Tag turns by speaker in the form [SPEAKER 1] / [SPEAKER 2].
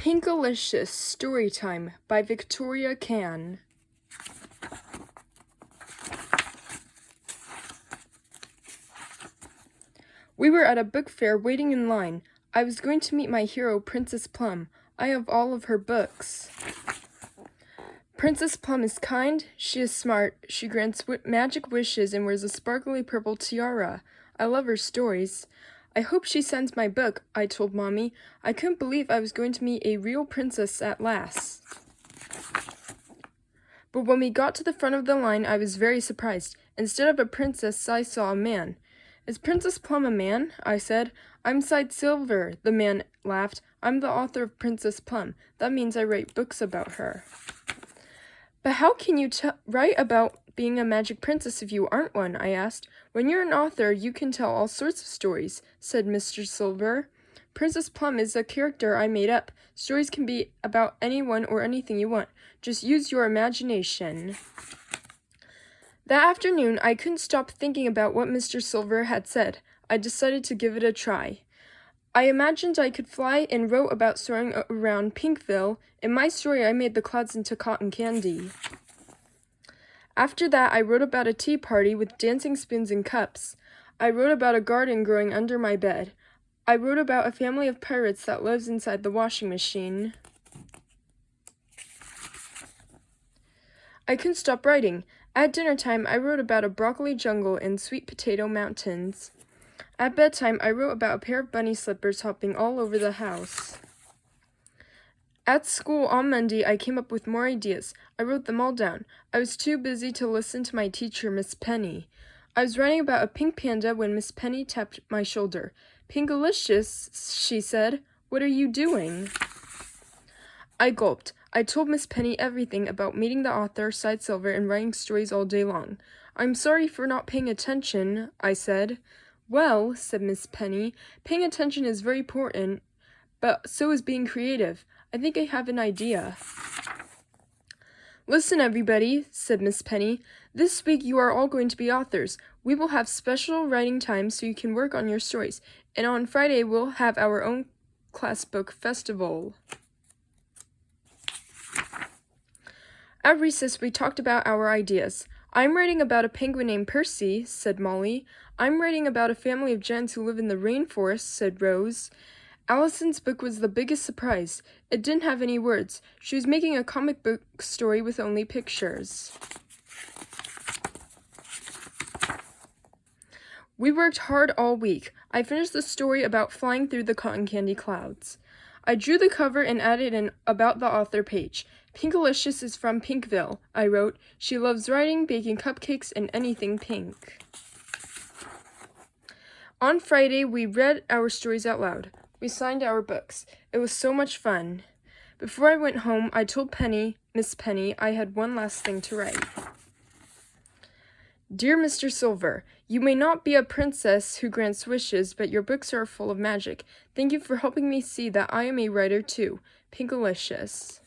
[SPEAKER 1] Pinkalicious Storytime by Victoria Can. We were at a book fair waiting in line. I was going to meet my hero, Princess Plum. I have all of her books. Princess Plum is kind, she is smart, she grants magic wishes and wears a sparkly purple tiara. I love her stories. I hope she sends my book, I told Mommy. I couldn't believe I was going to meet a real princess at last. But when we got to the front of the line, I was very surprised. Instead of a princess, I saw a man. Is Princess Plum a man? I said. I'm Side Silver, the man laughed. I'm the author of Princess Plum. That means I write books about her. But how can you write about being a magic princess if you aren't one? I asked. When you're an author, you can tell all sorts of stories, said Mr. Silver. Princess Plum is a character I made up. Stories can be about anyone or anything you want. Just use your imagination. That afternoon, I couldn't stop thinking about what Mr. Silver had said. I decided to give it a try. I imagined I could fly and wrote about soaring around Pinkville. In my story, I made the clouds into cotton candy. After that, I wrote about a tea party with dancing spoons and cups. I wrote about a garden growing under my bed. I wrote about a family of pirates that lives inside the washing machine. I couldn't stop writing. At dinner time, I wrote about a broccoli jungle and sweet potato mountains. At bedtime, I wrote about a pair of bunny slippers hopping all over the house. At school on Monday, I came up with more ideas. I wrote them all down. I was too busy to listen to my teacher, Miss Penny. I was writing about a pink panda when Miss Penny tapped my shoulder. Pinkalicious, she said. What are you doing? I gulped. I told Miss Penny everything about meeting the author, Side Silver, and writing stories all day long. I'm sorry for not paying attention, I said. Well, said Miss Penny, paying attention is very important, but so is being creative. I think I have an idea. Listen, everybody, said Miss Penny. This week you are all going to be authors. We will have special writing time so you can work on your stories. And on Friday we'll have our own class book festival. At recess we talked about our ideas. I'm writing about a penguin named Percy, said Molly. I'm writing about a family of giants who live in the rainforest, said Rose. Allison's book was the biggest surprise. It didn't have any words. She was making a comic book story with only pictures. We worked hard all week. I finished the story about flying through the cotton candy clouds. I drew the cover and added an About the Author page. Pinkalicious is from Pinkville, I wrote. She loves writing, baking cupcakes, and anything pink. On Friday, we read our stories out loud. We signed our books. It was so much fun. Before I went home, I told Miss Penny, I had one last thing to write. Dear Mr. Silver, you may not be a princess who grants wishes, but your books are full of magic. Thank you for helping me see that I am a writer too. Pinkalicious.